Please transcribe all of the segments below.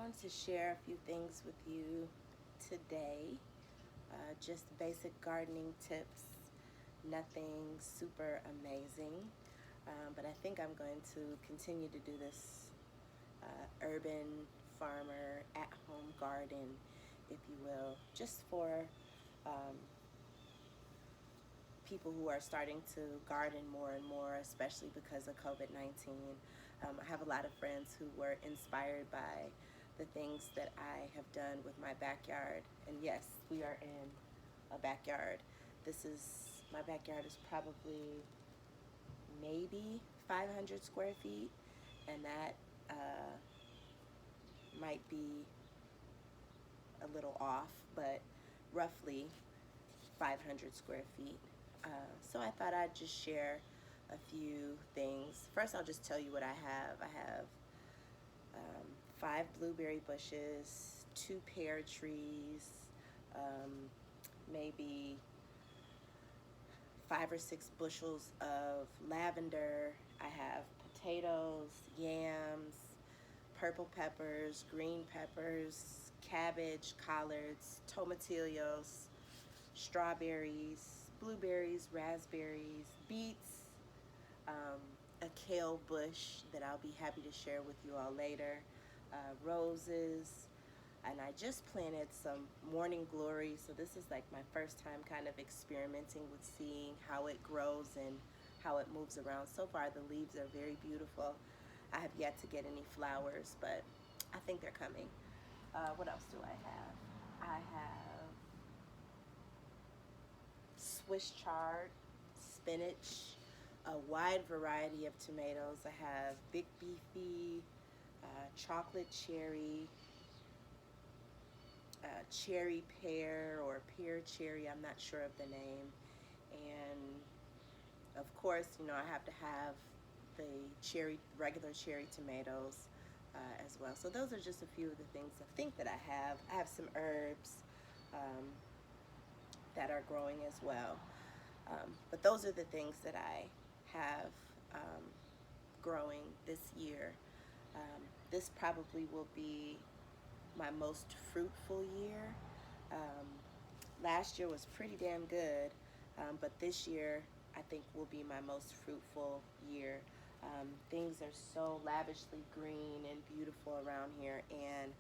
I wanted to share a few things with you today. Just basic gardening tips, nothing super amazing. But I think I'm going to continue to do this urban farmer at home garden, if you will, just for um, people who are starting to garden more and more, especially because of COVID-19. I have a lot of friends who were inspired by the things that I have done with my backyard. And yes, we are in a backyard. My backyard is probably maybe 500 square feet, and that might be a little off, but roughly 500 square feet. So I thought I'd just share a few things. First, I'll just tell you what I have. I have 5 blueberry bushes, 2 pear trees, um, maybe 5 or 6 bushels of lavender. I have potatoes, yams, purple peppers, green peppers, cabbage, collards, tomatillos, strawberries, blueberries, raspberries, beets, um, a kale bush that I'll be happy to share with you all later, roses, and I just planted some morning glory. So this is like my first time kind of experimenting with seeing how it grows and how it moves around. So far the leaves are very beautiful. I have yet to get any flowers, but I think they're coming. What else do I have? I have Swiss chard, spinach, a wide variety of tomatoes. I have Big Beefy, chocolate cherry, cherry pear or pear cherry, I'm not sure of the name. And of course, I have to have the regular cherry tomatoes as well. So those are just a few of the things I think that I have. I have some herbs um, that are growing as well. But those are the things that I have um, growing this year. This probably will be my most fruitful year. Um, Last year was pretty damn good, but this year I think will be my most fruitful year. Things are so lavishly green and beautiful around here, and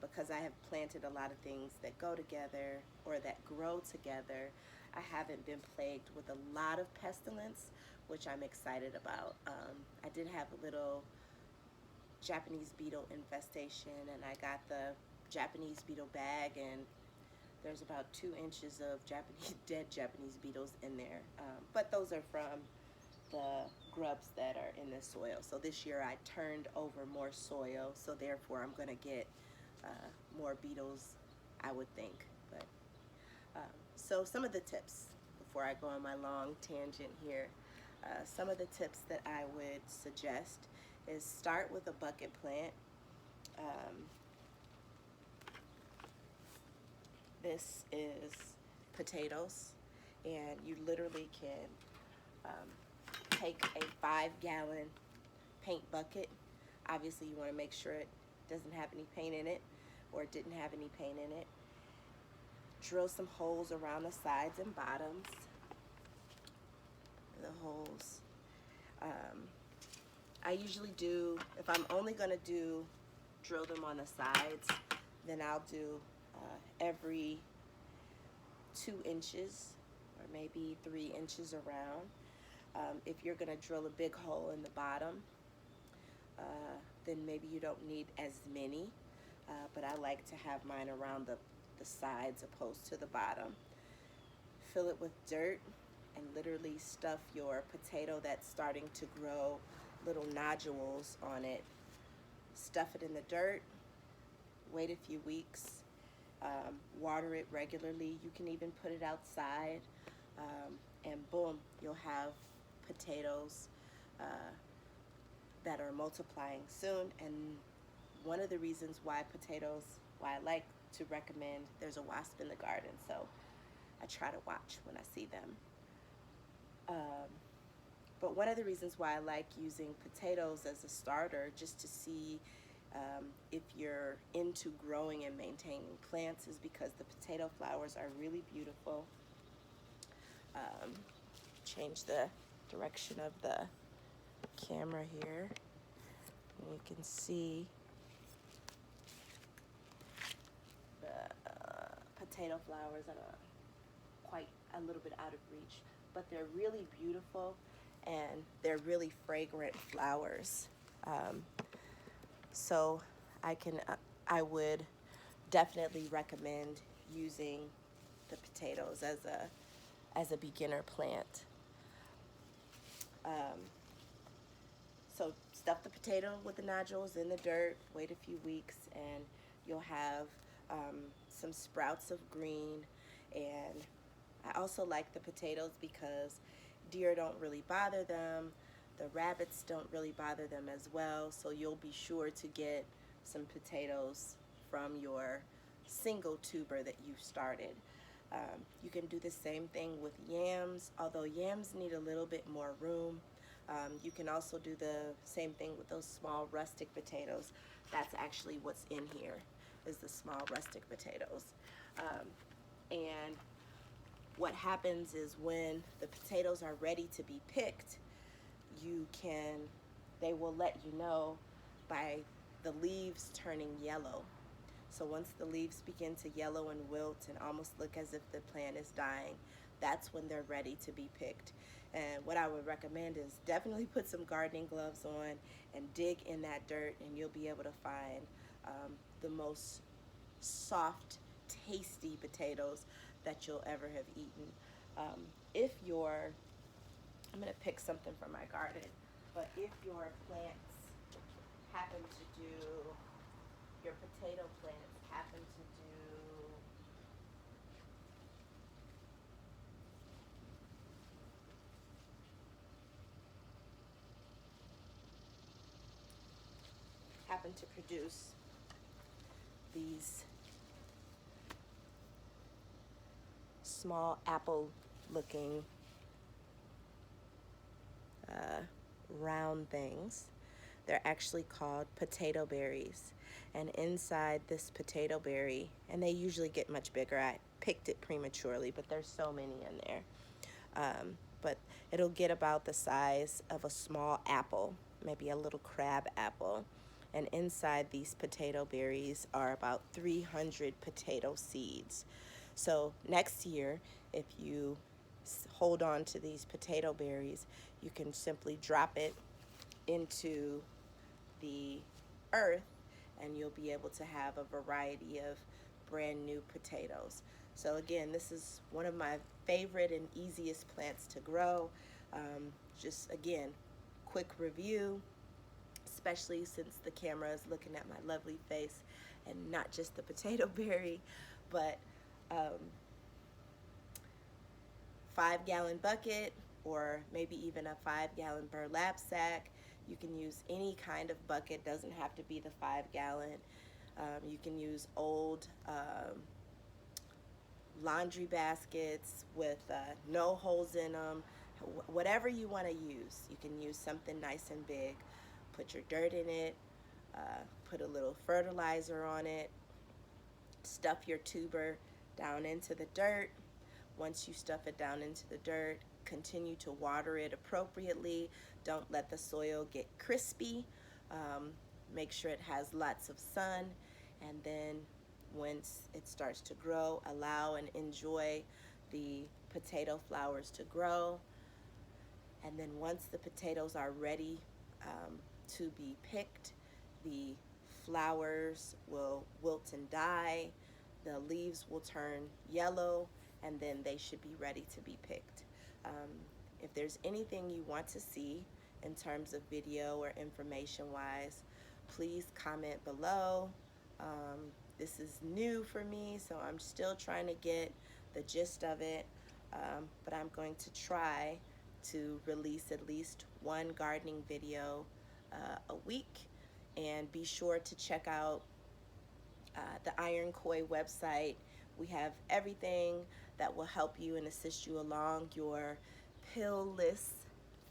because I have planted a lot of things that go together or that grow together, I haven't been plagued with a lot of pestilence, which I'm excited about. I did have a little Japanese beetle infestation, and I got the Japanese beetle bag, and there's about 2 inches of dead Japanese beetles in there. But those are from the grubs that are in the soil. So this year I turned over more soil, so therefore I'm going to get more beetles, I would think. But so some of the tips before I go on my long tangent here. Some of the tips that I would suggest is start with a bucket plant. Um, this is potatoes, and you literally can take a 5-gallon paint bucket. Obviously, you want to make sure it doesn't have any paint in it, or it didn't have any paint in it. Drill some holes around the sides and bottoms. The holes. I usually do, if I'm only going to drill them on the sides, then I'll do every 2 inches or maybe 3 inches around. If you're going to drill a big hole in the bottom, then maybe you don't need as many, but I like to have mine around the sides opposed to the bottom. Fill it with dirt and literally stuff your potato that's starting to grow little nodules on it. Stuff it in the dirt, wait a few weeks, water it regularly. You can even put it outside, and boom, you'll have potatoes that are multiplying soon. And one of the reasons why I like to recommend, there's a wasp in the garden, so I try to watch when I see them. But one of the reasons why I like using potatoes as a starter, just to see if you're into growing and maintaining plants, is because the potato flowers are really beautiful. Um, Change the direction of the camera here. And you can see the potato flowers that are quite a little bit out of reach, but they're really beautiful and they're really fragrant flowers. So I would definitely recommend using the potatoes as a beginner plant. So stuff the potato with the nodules in the dirt, wait a few weeks, and you'll have some sprouts of green. And I also like the potatoes because deer don't really bother them. The rabbits don't really bother them as well. So you'll be sure to get some potatoes from your single tuber that you've started. You can do the same thing with yams, although yams need a little bit more room. You can also do the same thing with those small rustic potatoes. That's actually what's in here, is the small rustic potatoes. And what happens is when the potatoes are ready to be picked, they will let you know by the leaves turning yellow. So once the leaves begin to yellow and wilt and almost look as if the plant is dying, that's when they're ready to be picked. And what I would recommend is definitely put some gardening gloves on and dig in that dirt, and you'll be able to find the most soft, tasty potatoes that you'll ever have eaten. If you're, I'm going to pick something from my garden, but if your plants happen to do, your potato plants happen to do to produce these small apple looking round things. They're actually called potato berries. And inside this potato berry, and they usually get much bigger. I picked it prematurely, but there's so many in there. But it'll get about the size of a small apple, maybe a little crab apple. And inside these potato berries are about 300 potato seeds. So next year, if you hold on to these potato berries, you can simply drop it into the earth and you'll be able to have a variety of brand new potatoes. So again, this is one of my favorite and easiest plants to grow. Just again, quick review, especially since the camera is looking at my lovely face and not just the potato berry, but 5-gallon bucket, or maybe even a 5-gallon burlap sack. You can use any kind of bucket, doesn't have to be the 5-gallon. You can use old laundry baskets with no holes in them. Whatever you want to use. You can use something nice and big. Put your dirt in it, put a little fertilizer on it, stuff your tuber down into the dirt. Once you stuff it down into the dirt, continue to water it appropriately. Don't let the soil get crispy. Make sure it has lots of sun, and then once it starts to grow, allow and enjoy the potato flowers to grow. And then once the potatoes are ready to be picked, the flowers will wilt and die, the leaves will turn yellow, and then they should be ready to be picked. If there's anything you want to see in terms of video or information wise, please comment below. This is new for me, so I'm still trying to get the gist of it, but I'm going to try to release at least one gardening video a week. And be sure to check out the Iron Koi website. We have everything that will help you and assist you along your pill-less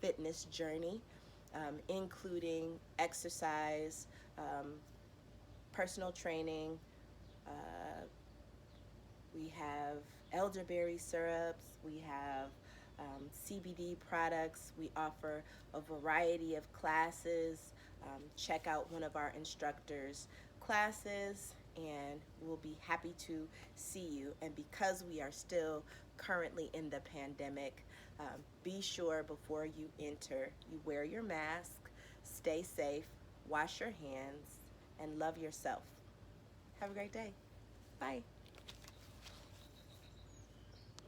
fitness journey, including exercise, personal training. Uh, we have elderberry syrups. We have CBD products. We offer a variety of classes. Check out one of our instructors' classes, and we'll be happy to see you. And because we are still currently in the pandemic, be sure before you enter, you wear your mask, stay safe, wash your hands, and love yourself. Have a great day. Bye.